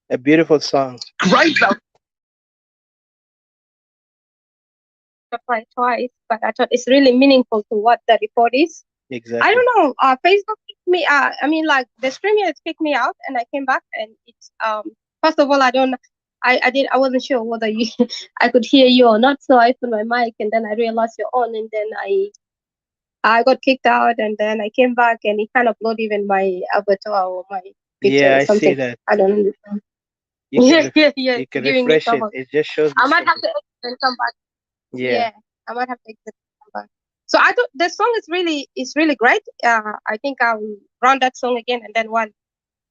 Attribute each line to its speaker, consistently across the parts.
Speaker 1: A beautiful song.
Speaker 2: Right now.
Speaker 3: Apply twice, but I thought it's really meaningful to what the report is.
Speaker 1: Exactly.
Speaker 3: I don't know. Facebook kicked me. I mean, like the stream has kicked me out, and I came back, and it's First of all, I wasn't sure whether you I could hear you or not, so I opened my mic, and then I realized you're on, and then I got kicked out, and then I came back, and it kind of uploaded even my avatar or my picture
Speaker 1: Yeah,
Speaker 3: or
Speaker 1: I
Speaker 3: something.
Speaker 1: see that.
Speaker 3: I don't understand.
Speaker 1: You can
Speaker 3: Yeah,
Speaker 1: you can
Speaker 3: giving me
Speaker 1: refresh it.
Speaker 3: trouble.
Speaker 1: It just shows me
Speaker 3: I might have
Speaker 1: something.
Speaker 3: to exit and come back.
Speaker 1: Yeah.
Speaker 3: Yeah, I might have to exit and come back. So I thought the song is really great. I think I'll run that song again, and then one.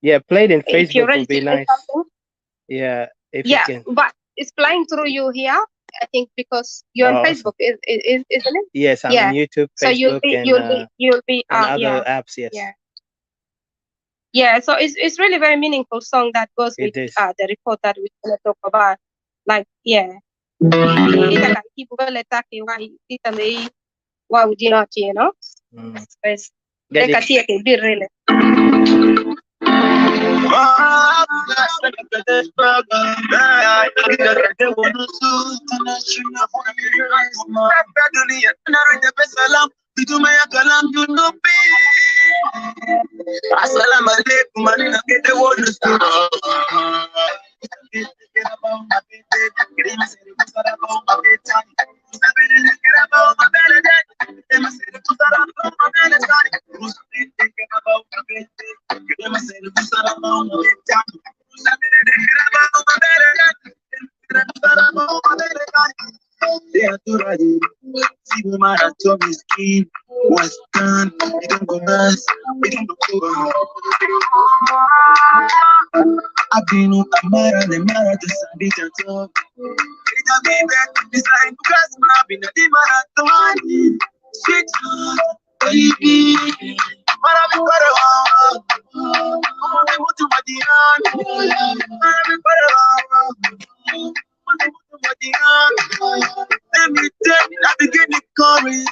Speaker 1: Yeah, played in
Speaker 3: If you're
Speaker 1: Facebook
Speaker 3: ready
Speaker 1: would be
Speaker 3: to say
Speaker 1: nice.
Speaker 3: something.
Speaker 1: Yeah, if you
Speaker 3: Yeah,
Speaker 1: can.
Speaker 3: but it's playing through you here. I think because you're on
Speaker 1: Oh, awesome.
Speaker 3: Facebook, isn't it?
Speaker 1: Yes, I'm
Speaker 3: Yeah.
Speaker 1: on YouTube,
Speaker 3: So
Speaker 1: Facebook,
Speaker 3: you'll be
Speaker 1: and other
Speaker 3: yeah,
Speaker 1: apps. Yes,
Speaker 3: yeah. Yeah, so it's really very meaningful song that goes with
Speaker 1: it is.
Speaker 3: the report that we're gonna talk about. Like, yeah. Ita kan kipu bele taki why ita lei why would you not, you know?
Speaker 1: Mm.
Speaker 3: Space.
Speaker 1: Get
Speaker 3: They can
Speaker 1: it.
Speaker 3: see it be really.
Speaker 2: Assalamu alaikum, man. I get the word start. Abinu Amara the Marathon Sabita Top. Ita baby, this time because my bina di marathon. Sweet baby, para mi para me mutu madian. Para mi para mutu madian. Let me tell you, I begin to chorus.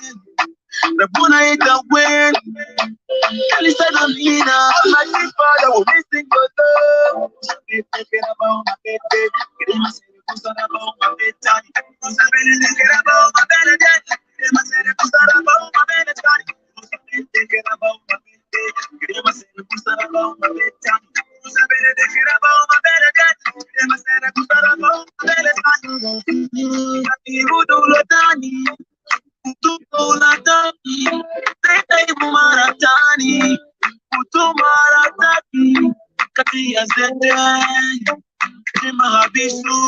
Speaker 2: The bona is the win. Tell us that I'm in my father will missing your love. Thinking about my baby, getting myself about my bedtime. Who's thinking about my belly? Getting myself about my bedtime. Thinking about my baby, getting myself about my bedtime. Who's thinking about my belly? Getting myself about my bedtime. You do Latani. Maratani, Marataki, Katia Zete, Mahabisu,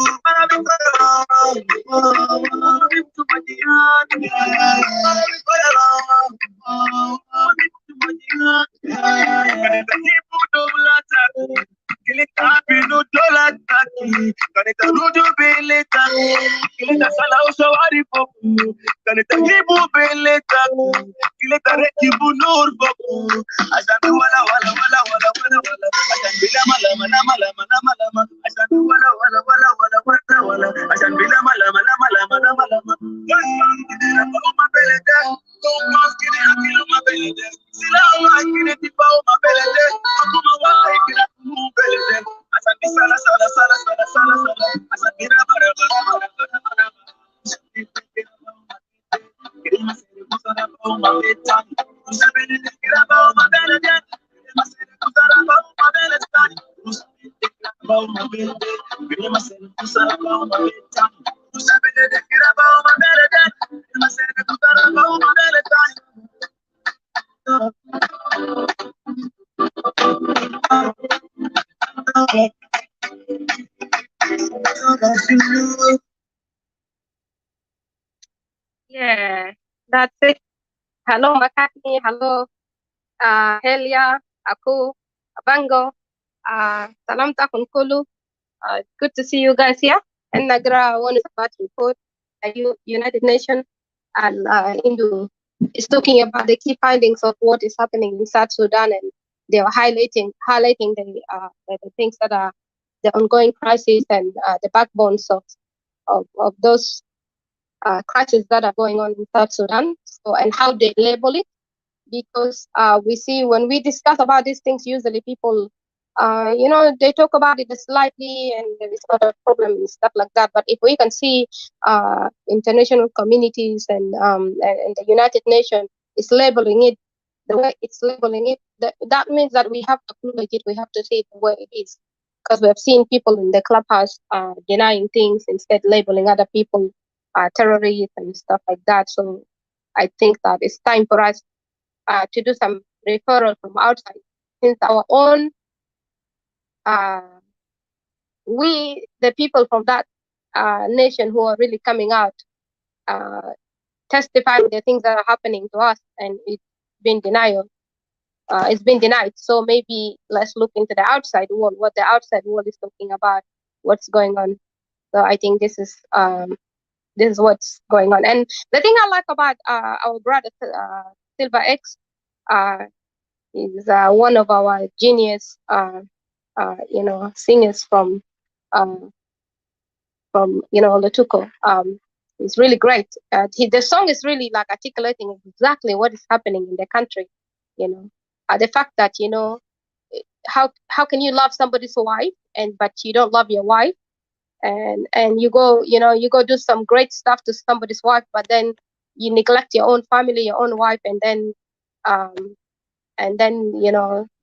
Speaker 2: Kanita Rudu Beleta, Kilita Salau Sawari Poku, Kanita Hibu Beleta, Kilita Rekibu Nur Poku, Ashandu Wala Wala Wala Wala Wala Wala, Ashanbila Mala Mala Mala Mala Mala Mala, Ashandu Wala Wala Wala Wala Wala Wala, Ashanbila Mala Mala Mala Mala Mala Mala, Uma Beleta, Kiri Akilu Ma Beleta, Sila Kiri Tipa Ma Beleta, Kuma Wala Kiri Beleta. Asanti sala sala sala sala sala sala. Asanti raba raba raba raba raba raba. Queremos ser usada para uma betani. Usa bene de que raba uma bela de. Queremos ser usada para uma bela betani. Usa bene de que raba uma bela de. Queremos ser usada para uma betani. Usa bene de que raba uma bela de. Queremos ser usada para uma bela betani.
Speaker 3: Yeah, that's it. Hello, McCartney. Hello, Helia, Aku, Abango. Salam takun kulu. Good to see you guys here. And Nagra one is about to report United Nations and is talking about the key findings of what is happening in South Sudan, and they are highlighting the things that are the ongoing crisis and the backbones of those crises that are going on in South Sudan. So, and how they label it, because we see when we discuss about these things, usually people, they talk about it slightly and there is not a problem and stuff like that. But if we can see international communities and the United Nations is labeling it the way it's labeling it, that means that we have to acknowledge it. We have to see it the way it is, because we have seen people in the clubhouse denying things, instead labeling other people terrorists and stuff like that. So I think that it's time for us to do some referral from outside, since our own, we, the people from that nation who are really coming out, testifying the things that are happening to us, and it's been denied. So maybe let's look into the outside world, what the outside world is talking about, what's going on. So I think this is what's going on. And the thing I like about our brother Silver X is one of our genius, singers from Lotuko. It's really great. The song is really like articulating exactly what is happening in the country. The fact that how can you love somebody's wife but you don't love your wife, and you go do some great stuff to somebody's wife, but then you neglect your own family, your own wife, and then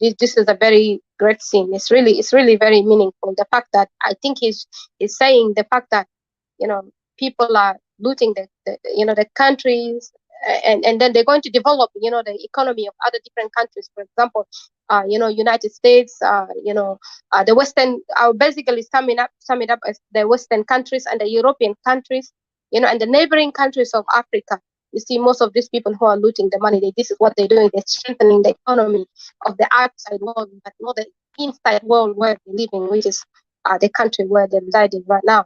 Speaker 3: this is a very great scene. It's really very meaningful. The fact that I think he's saying the fact that people are looting the countries, and then they're going to develop the economy of other different countries. For example, United States, the Western, basically sum it up as the Western countries and the European countries, and the neighboring countries of Africa. You see, most of these people who are looting the money, this is what they're doing. They're strengthening the economy of the outside world, but not the inside world where they're living, which is the country where they're residing right now.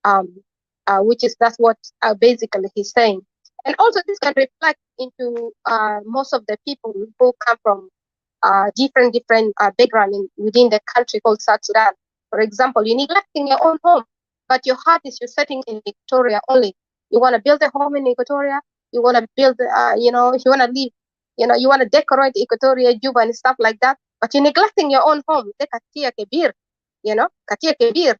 Speaker 3: That's what basically he's saying. And also, this can reflect into most of the people who come from different background within the country called South Sudan. For example, you're neglecting your own home, but your heart is you're setting in Equatoria only. You want to build a home in Equatoria. You want to build, you want to live, you want to decorate Equatoria, Juba, and stuff like that. But you're neglecting your own home. Katia Kebir, Katia Kebir,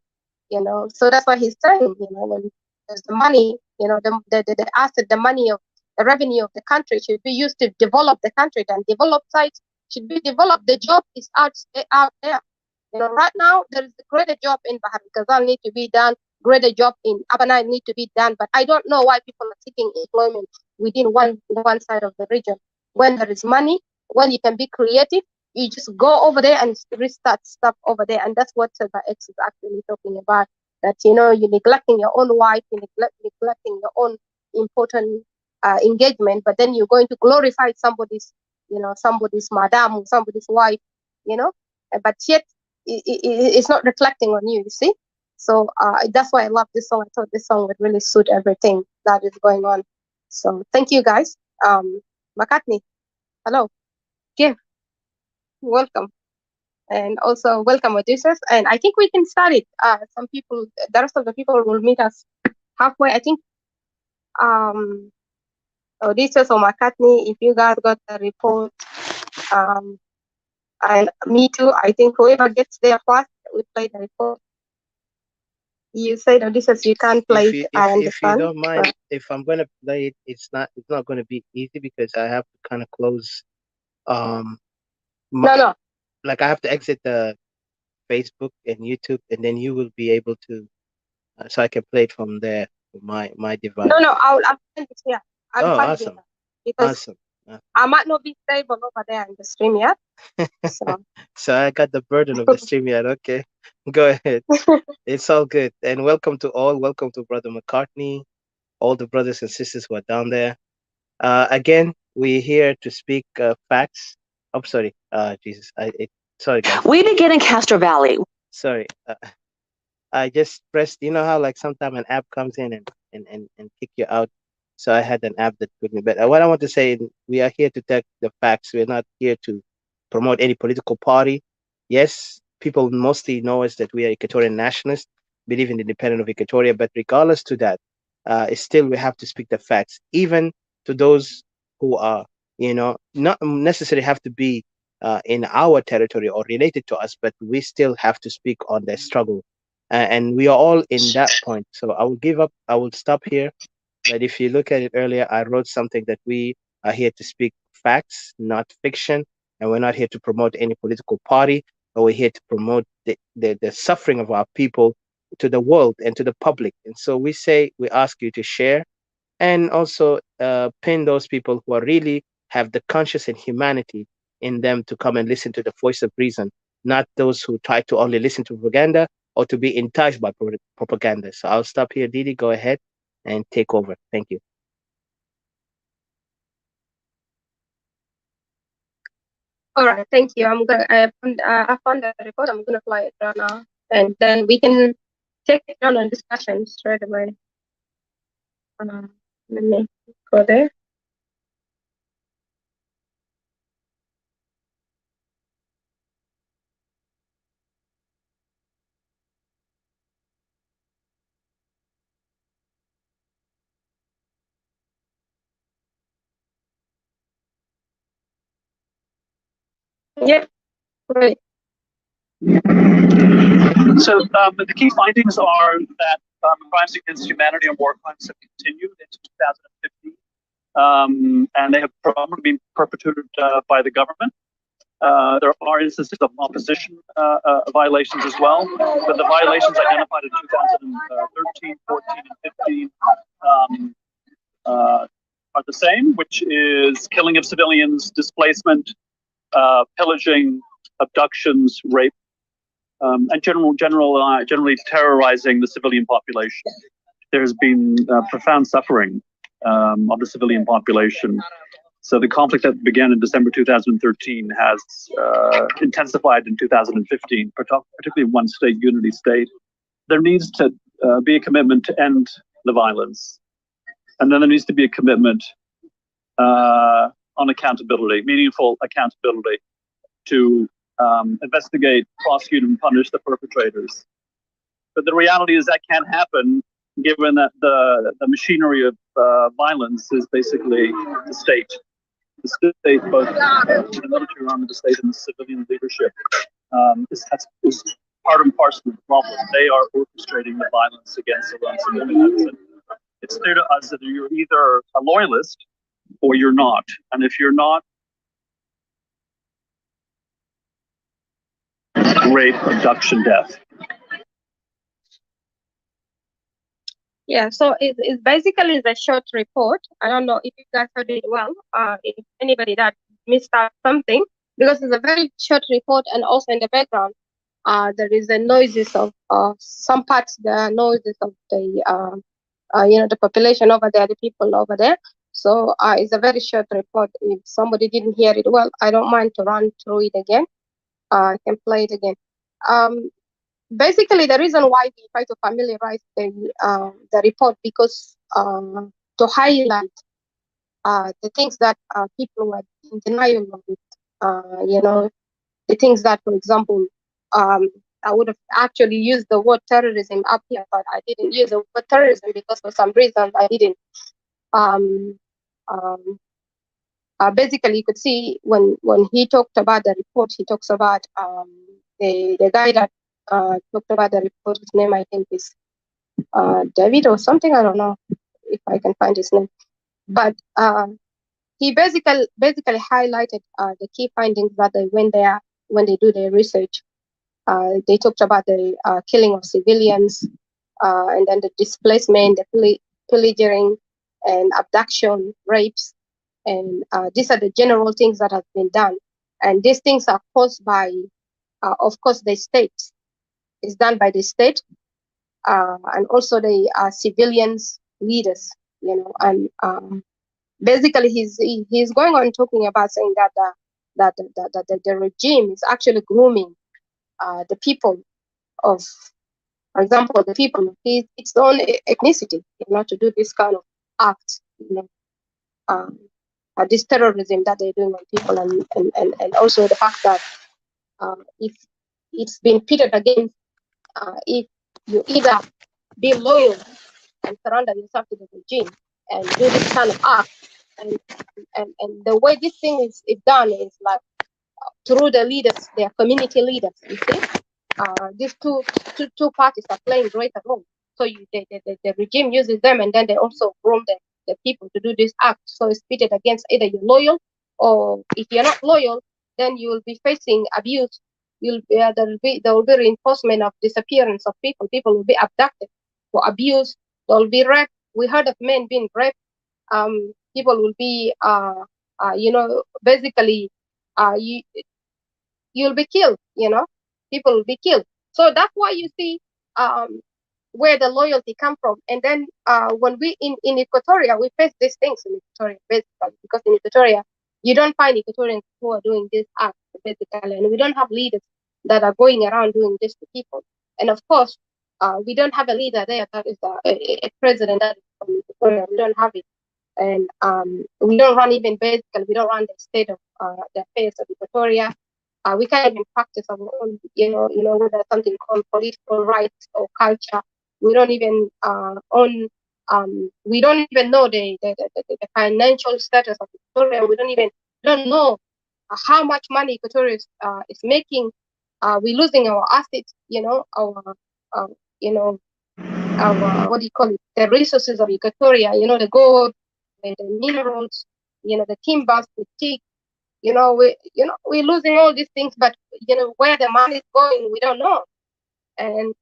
Speaker 3: So that's what he's saying. When there's the money, the asset, the money of the revenue of the country should be used to develop the country. Then develop sites should be developed. The job is out there. Right now there is a greater job in Bahar Ghazal need to be done. Greater job in Abana need to be done. But I don't know why people are seeking employment within one side of the region. When there is money, when you can be creative, you just go over there and restart stuff over there. And that's what Silver X is actually talking about. That you're neglecting your own wife, you're neglecting your own important engagement, but then you're going to glorify somebody's madam, somebody's wife, but yet it's not reflecting on you see. So that's why I love this song. I thought this song would really suit everything that is going on. So thank you guys. McCartney, hello. Give, welcome. And also welcome Odysseus. And I think we can start it. The rest of the people will meet us halfway. I think Odysseus or McCartney, if you guys got the report, and me too, I think whoever gets there first, we play the report. You said Odysseus, you can't play it.
Speaker 1: If you don't mind, if I'm gonna play it, it's not gonna be easy because I have to kind of close.
Speaker 3: No.
Speaker 1: Like I have to exit the Facebook and YouTube, and then you will be able to, so I can play it from there, my device.
Speaker 3: No, I'll send it here.
Speaker 1: Awesome.
Speaker 3: Because I might not be stable over there in the stream yet.
Speaker 1: So I got the burden of the stream yet. Okay, go ahead. It's all good. And welcome to all. Welcome to Brother McCartney, all the brothers and sisters who are down there. Again, we're here to speak facts. I'm sorry. Jesus. Sorry, guys.
Speaker 4: We begin in Castro Valley.
Speaker 1: Sorry. I just pressed, how like sometimes an app comes in and kick you out. So I had an app that put me. But what I want to say, we are here to take the facts. We're not here to promote any political party. Yes, people mostly know us that we are Equatorian nationalists, believe in the independence of Equatoria. But regardless to that, still we have to speak the facts, even to those who are, not necessarily have to be in our territory or related to us, but we still have to speak on their struggle. And we are all in that point. So I will give up. I will stop here. But if you look at it earlier, I wrote something that we are here to speak facts, not fiction. And we're not here to promote any political party, but we're here to promote the suffering of our people to the world and to the public. And so we ask you to share and also pin those people who are really have the conscience and humanity in them to come and listen to the voice of reason, not those who try to only listen to propaganda or to be enticed by propaganda. So I'll stop here. Didi, go ahead and take over. Thank you.
Speaker 3: All right, thank you. I found the report. I'm gonna play it right now, and then we can take it on a discussion straight away. Let me go there. Yeah, great.
Speaker 5: So the key findings are that crimes against humanity and war crimes have continued into 2015, and they have probably been perpetrated by the government. There are instances of opposition violations as well, but the violations identified in 2013, 14, and 15 are the same, which is killing of civilians, displacement, pillaging, abductions, rape, and generally terrorizing the civilian population. There's been profound suffering of the civilian population. So the conflict that began in December 2013 has intensified in 2015, particularly in one state, Unity State. There needs to be a commitment to end the violence. And then there needs to be a commitment on accountability, meaningful accountability, to investigate, prosecute, and punish the perpetrators. But the reality is that can't happen given that the machinery of violence is basically the state. The state, both the military arm of the state and the civilian leadership, is part and parcel of the problem. They are orchestrating the violence against civilians. It's clear to us that you're either a loyalist or you're not. And if you're not, rape, abduction, death.
Speaker 3: Yeah, so it's basically the short report. I don't know if you guys heard it well, if anybody that missed out something, because it's a very short report, and also in the background, there is the noises of some parts, the noises of the the population over there, the people over there. So it's a very short report. If somebody didn't hear it well, I don't mind to run through it again. I can play it again. Basically, the reason why we try to familiarize the report, because to highlight the things that people were in denial of it. The things that, for example, I would have actually used the word terrorism up here, but I didn't use the word terrorism because for some reason I didn't. Basically, you could see when he talked about the report, he talks about the guy that talked about the report. His name, I think, is David or something. I don't know if I can find his name, but he basically highlighted the key findings that they went there when they do their research. They talked about the killing of civilians, and then the displacement, the pillaging, and abduction, rapes, and these are the general things that have been done. And these things are caused by, of course, the state. It's done by the state, and also the civilians leaders. And basically he's going on talking about saying that the regime is actually grooming the people of, for example, the people of its own ethnicity, to do this kind of act, this terrorism that they're doing on people, and also the fact that if it's been pitted against, if you either be loyal and surrender yourself to the regime and do this kind of act, and the way this thing is done is like through the leaders, their community leaders. You see, these two parties are playing greater role. So the regime uses them, and then they also groom the people to do this act. So it's pitted against either you're loyal, or if you're not loyal, then you will be facing abuse. There will be reinforcement of disappearance of people. People will be abducted or abused. There will be rape. We heard of men being raped. People will be, basically, you'll be killed. People will be killed. So that's why you see where the loyalty come from. And then when we in Equatoria, we face these things in Equatoria, basically, because in Equatoria, you don't find Equatorians who are doing this act, basically, and we don't have leaders that are going around doing this to people. And of course, we don't have a leader there that is a president that is from Equatoria. We don't have it. And we don't run even basically, we don't run the state of the affairs of Equatoria. We can't even practice our own, whether something called political rights or culture. We don't even own, we don't even know the financial status of Equatoria. We don't know how much money Equatoria is making. We're losing our assets, our what do you call it? The resources of Equatoria, the gold, the minerals, the timbers, the teak. We're losing all these things, but where the money is going, we don't know. And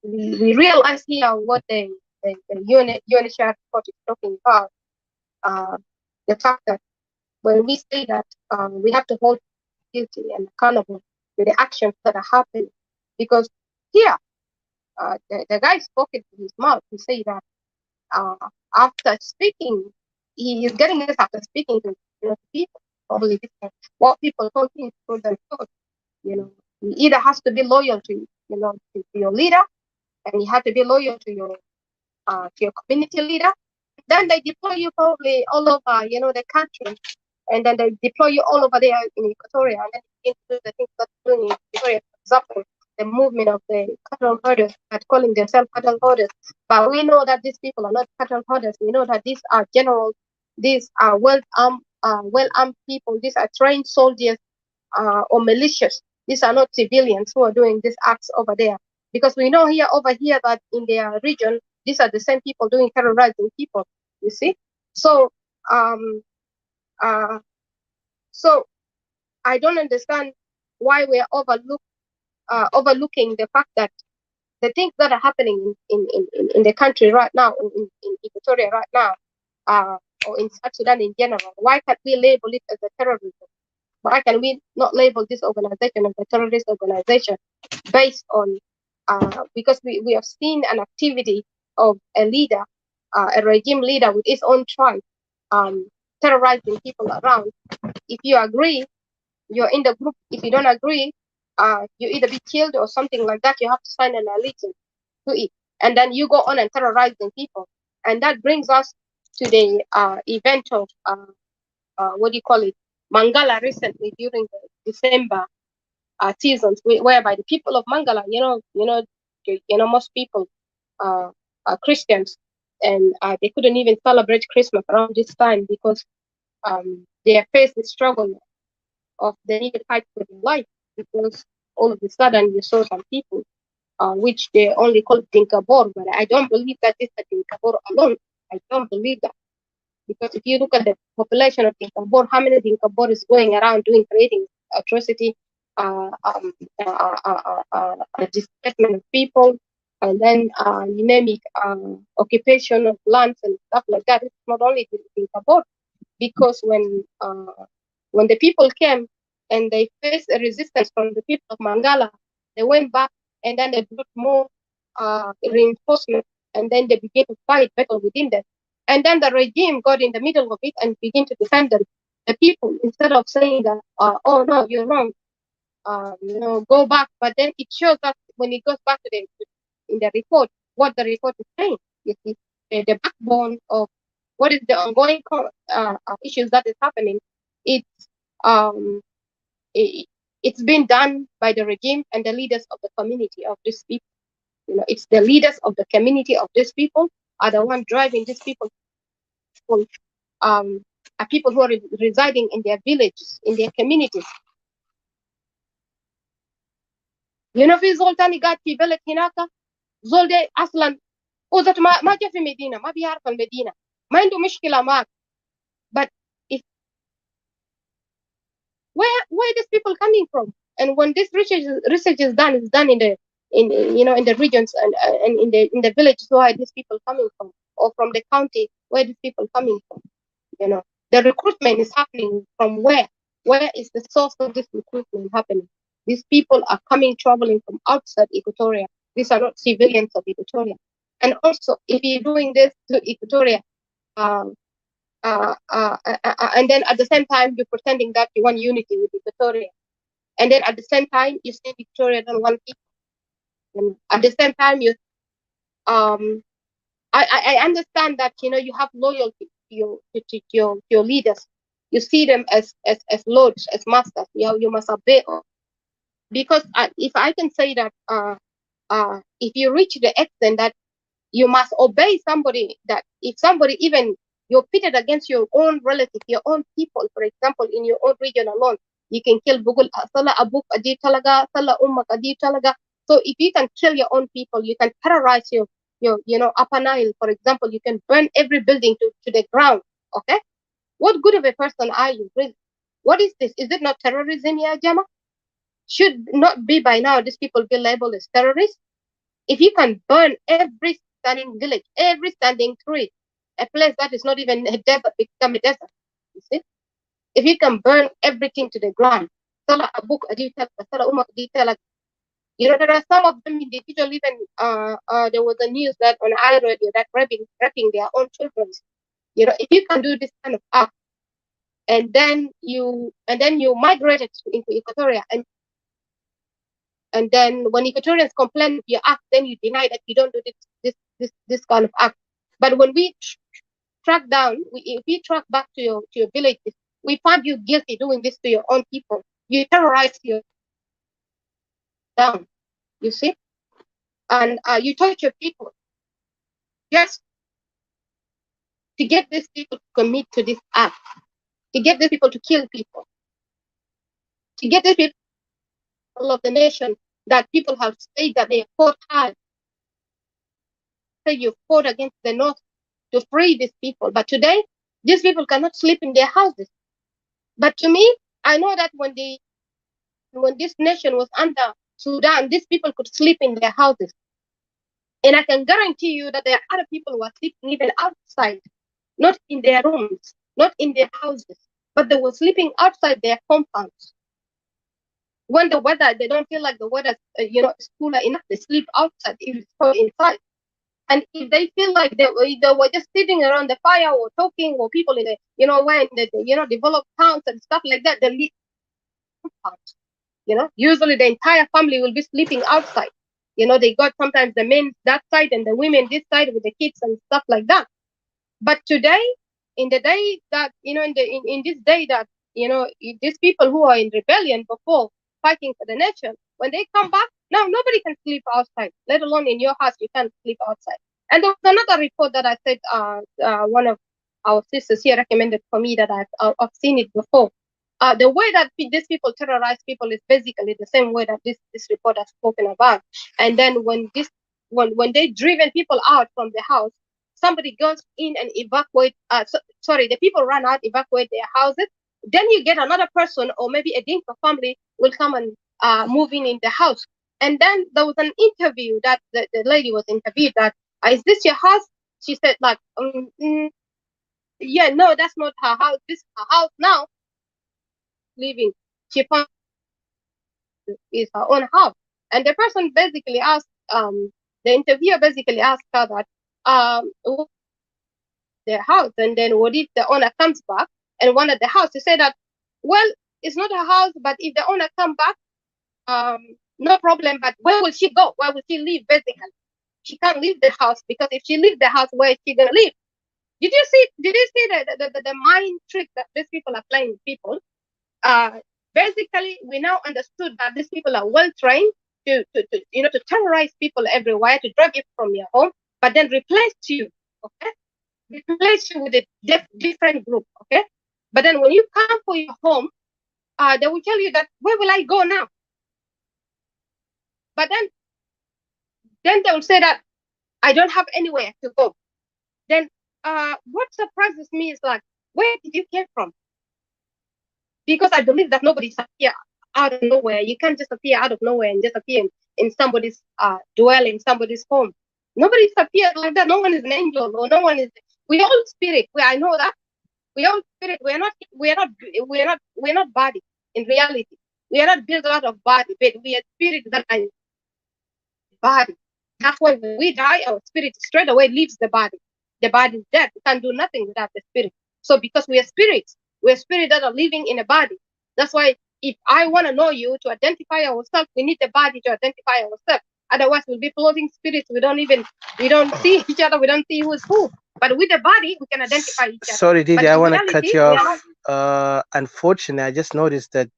Speaker 3: we realize here what the UNHCR report is talking about. The fact that when we say that we have to hold guilty and accountable to the actions that are happening. Because here, the guy spoke it with his mouth. He said that uh, after speaking, he is getting this after speaking to people, probably different, what people told him to themselves. You know, you either has to be loyal to your leader, and you have to be loyal to your community leader. Then they deploy you probably all over, the country, and then they deploy you all over there in Equatoria, and then you begin to do the things that you're doing in Equatoria. For example, the movement of the cattle herders that calling themselves cattle herders, but we know that these people are not cattle herders. We know that these are generals, these are well-armed people, these are trained soldiers or militias. These are not civilians who are doing these acts over there, because we know over here that in their region, these are the same people doing terrorizing people. You see, so um, uh, so I don't understand why we're overlooking the fact that the things that are happening in the country right now, in Equatoria right now, or in South Sudan in general. Why can't we label it as a terrorism? Why can we not label this organization as a terrorist organization based on, because we have seen an activity of a leader, a regime leader with his own tribe, um, terrorizing people around. If you agree, you're in the group. If you don't agree, you either be killed or something like that. You have to sign an allegiance to it. And then you go on and terrorizing people. And that brings us to the event of, what do you call it, Mangala recently during the December seasons, whereby the people of Mangala, most people are Christians, and they couldn't even celebrate Christmas around this time because they faced the struggle of they need to fight for their life, because all of a sudden you saw some people, which they only call Dinkabor, but I don't believe that it's a Dinkabor alone. I don't believe that. Because if you look at the population of Dinkabor, how many Dinkabor is going around creating atrocity, displacement of people, and then you name it, occupation of lands and stuff like that. It's not only Dinkabor, because when the people came and they faced a resistance from the people of Mangala, they went back and then they brought more reinforcement, and then they began to fight battle within them. And then the regime got in the middle of it and began to defend them. The people, instead of saying that, oh no, you're wrong, go back. But then it shows that when it goes back to in the report, what the report is saying, you see, the backbone of what is the ongoing issues that is happening. It's um, it, it's been done by the regime and the leaders of the community of these people. It's the leaders of the community of these people are the one driving these people. Um, are people who are residing in their villages, in their communities. في زول تاني قاعد في بلد هناك، زول ده اصلا هو ذاته ما جا في مدينه، ما بيعرف المدينه، ما عنده مشكله معك. But if where these people coming from? And when this research is done, it's done in the in the regions and in the villages, where are these people coming from, or from the county, where are these people coming from? The recruitment is happening from where? Where is the source of this recruitment happening? These people are traveling from outside Equatoria. These are not civilians of Equatoria. And also, if you're doing this to Equatoria, and then at the same time you're pretending that you want unity with Equatoria, and then at the same time you say Victoria don't want people, and at the same time I understand that you have loyalty to your leaders. You see them as lords, as masters. You must obey. Because if I can say that, if you reach the extent that you must obey somebody, that if somebody even you're pitted against your own relative, your own people, for example, in your own region alone, you can kill Bugul Sala Abuk Adi Talaga, Sala Ummak Adi Talaga. So if you can kill your own people, you can terrorize your Upper Nile, for example, you can burn every building to the ground. Okay? What good of a person are you, really? What is this? Is it not terrorism, ya Jama? Should not be by now these people be labeled as terrorists? If you can burn every standing village, every standing tree, a place that is not even a desert become a desert, you see? If you can burn everything to the ground, Salah Abuk Adita, Salah Umak Adita, there are some of them individually. Even there was a news that on iRadio that raping their own children. If you can do this kind of act, and then you migrated into Equatoria, and then when Equatorians complain of your act, then you deny that you don't do this kind of act. But when we track down, if we track back to your villages, we find you guilty doing this to your own people. You terrorize your down, you see, and you torture people just to get these people to commit to this act, to get these people to kill people, to get these people of the nation that people have said that they fought hard. Say you fought against the North to free these people, but today these people cannot sleep in their houses. But to me, I know that when this nation was under Sudan, these people could sleep in their houses. And I can guarantee you that there are other people who are sleeping even outside, not in their rooms, not in their houses, but they were sleeping outside their compounds. When the weather, they don't feel like the weather, is cooler enough, they sleep outside if it's cold inside. And if they feel like they were just sitting around the fire or talking, or people in the, when the developed towns and stuff like that, they live compounds. Usually the entire family will be sleeping outside. They got sometimes the men that side and the women this side with the kids and stuff like that. But today, in the day that, in this day that, these people who are in rebellion before fighting for the nation, when they come back, now nobody can sleep outside, let alone in your house, you can't sleep outside. And there was another report that I said, one of our sisters here recommended for me that I've seen it before. The way that these people terrorize people is basically the same way that this report has spoken about. And then when they driven people out from the house, somebody goes in and evacuate. The people run out, evacuate their houses. Then you get another person, or maybe a Dinka family will come and move in the house. And then there was an interview that the lady was interviewed that, is this your house? She said like, yeah, no, that's not her house. This is her house now. Living, she found is her own house. And the person basically asked, the interviewer basically asked her that, their house, and then what if the owner comes back and wanted the house? She said that, well, it's not her house, but if the owner come back, no problem, but where will she go? Where will she live? Basically, she can't leave the house, because if she leaves the house, where is she gonna live? Did you see the mind trick that these people are playing with people? Basically, we now understood that these people are well trained to terrorize people everywhere, to drag you from your home, but then replace you, okay? Replace you with a different group, okay? But then when you come for your home, they will tell you that, where will I go now? But then they will say that, I don't have anywhere to go. Then what surprises me is like, where did you come from? Because I believe that nobody's appear out of nowhere. You can't just appear out of nowhere and just appear in somebody's dwelling, somebody's home. Nobody's appeared like that. No one is an angel, or no one is. We all spirit. I know that. We all spirit. We're not body. In reality, we are not built out of body, but we are spirit that are body. That's why when we die, our spirit straight away leaves the body. The body is dead. We can't do nothing without the spirit. So because we are spirits that are living in a body. That's why if I want to know you, to identify ourselves, we need the body to identify ourselves. Otherwise, we'll be floating spirits. We don't see each other. We don't see who's who. But with the body, we can identify each other.
Speaker 1: Sorry, Didi, I want to cut you off.
Speaker 3: Not...
Speaker 1: Unfortunately, I just noticed that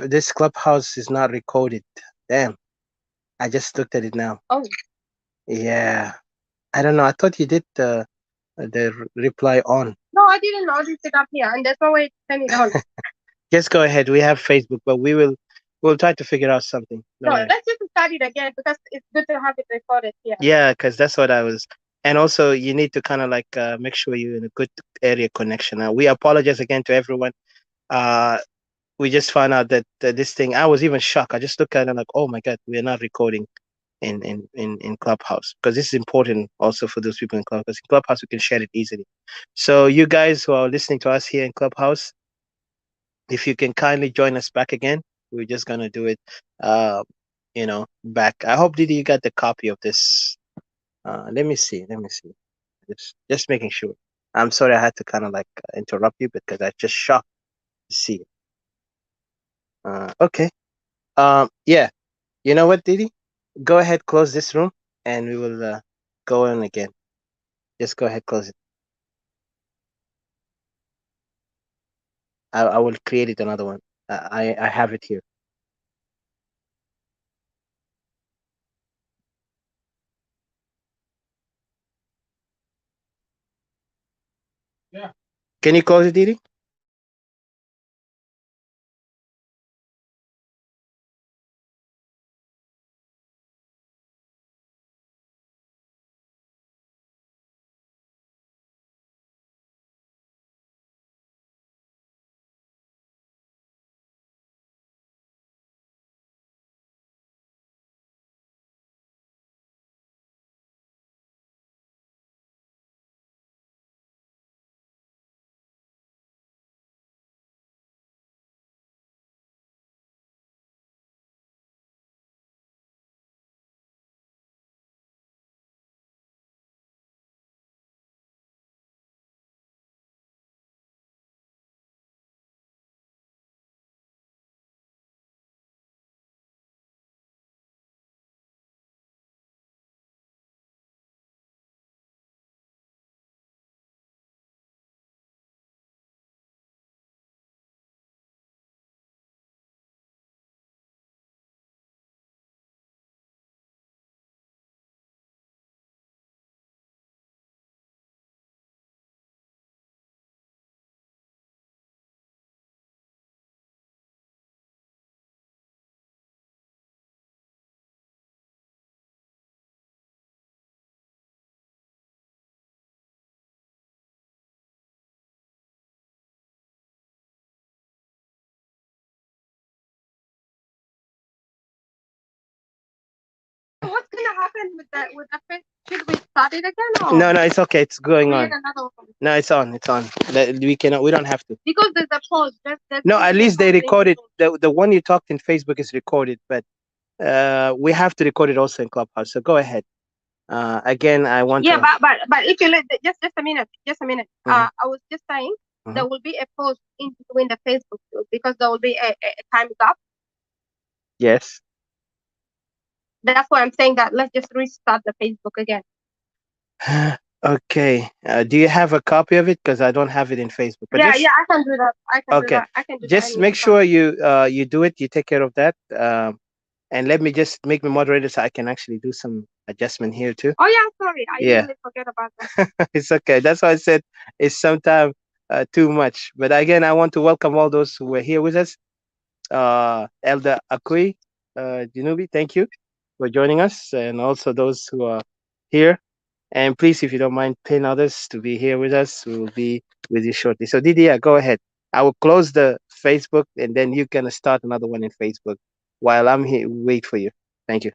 Speaker 1: this clubhouse is not recorded. Damn. I just looked at it now.
Speaker 3: Oh.
Speaker 1: Yeah. I don't know. I thought you did the reply on.
Speaker 3: No, I didn't notice it up here, and there's no way to turn it on.
Speaker 1: Just go ahead. We have Facebook, but we'll try to figure out something.
Speaker 3: No, let's just start it again, because it's good to have it recorded here.
Speaker 1: Yeah, because that's what I was. And also, you need to kind of like make sure you're in a good area connection. We apologize again to everyone. We just found out that this thing, I was even shocked. I just looked at it like, oh my God, we're not recording. in Clubhouse, because this is important also for those people in Clubhouse. In Clubhouse, we can share it easily. So you guys who are listening to us here in Clubhouse, if you can kindly join us back again, we're just gonna do it. Uh, back. I hope Didi you got the copy of this. Let me see. Let me see. Just making sure. I'm sorry I had to kind of like interrupt you because I just shocked to see it. Okay. Yeah. You know what, Didi? Go ahead, close this room, and we will go on again. Just go ahead, close it. I will create it another one. I have it here. Yeah. Can you close it, Didi?
Speaker 3: What's gonna happen with the fish? Should we start it again or
Speaker 1: No, no, it's okay. It's going
Speaker 3: create
Speaker 1: on.
Speaker 3: another one?
Speaker 1: No, it's on. It's on. We cannot. We don't have to.
Speaker 3: Because there's a pause. There's
Speaker 1: No, at
Speaker 3: usually a
Speaker 1: least they
Speaker 3: pause in
Speaker 1: recorded
Speaker 3: between.
Speaker 1: the one you talked in Facebook is recorded, but we have to record it also in Clubhouse. So go ahead. Again, I want
Speaker 3: Yeah,
Speaker 1: to.
Speaker 3: but if you let just a minute, just a minute.
Speaker 1: Mhm,
Speaker 3: I was just saying
Speaker 1: mhm.
Speaker 3: there will be a pause in between the Facebook too, because there will be a time gap.
Speaker 1: Yes.
Speaker 3: That's why I'm saying that let's just restart the Facebook again.
Speaker 1: Okay. Do you have a copy of it? Because I don't have it in Facebook. But
Speaker 3: Yeah,
Speaker 1: just
Speaker 3: yeah, I can do that. I can do
Speaker 1: okay.
Speaker 3: that. I can do that
Speaker 1: Just make
Speaker 3: anytime.
Speaker 1: sure you do it. You take care of that. And let me just make me moderator so I can actually do some adjustment here too.
Speaker 3: Oh yeah, sorry, I
Speaker 1: Yeah,
Speaker 3: usually forget about that.
Speaker 1: it's okay. That's why I said it's sometimes too much. But again, I want to welcome all those who were here with us. Elder Akui, Jinubi, thank you for joining us, and also those who are here. And please, if you don't mind, pin others to be here with us. We will be with you shortly. So, Didier, go ahead. I will close the Facebook, and then you can start another one in Facebook while I'm here. Wait for you. Thank you.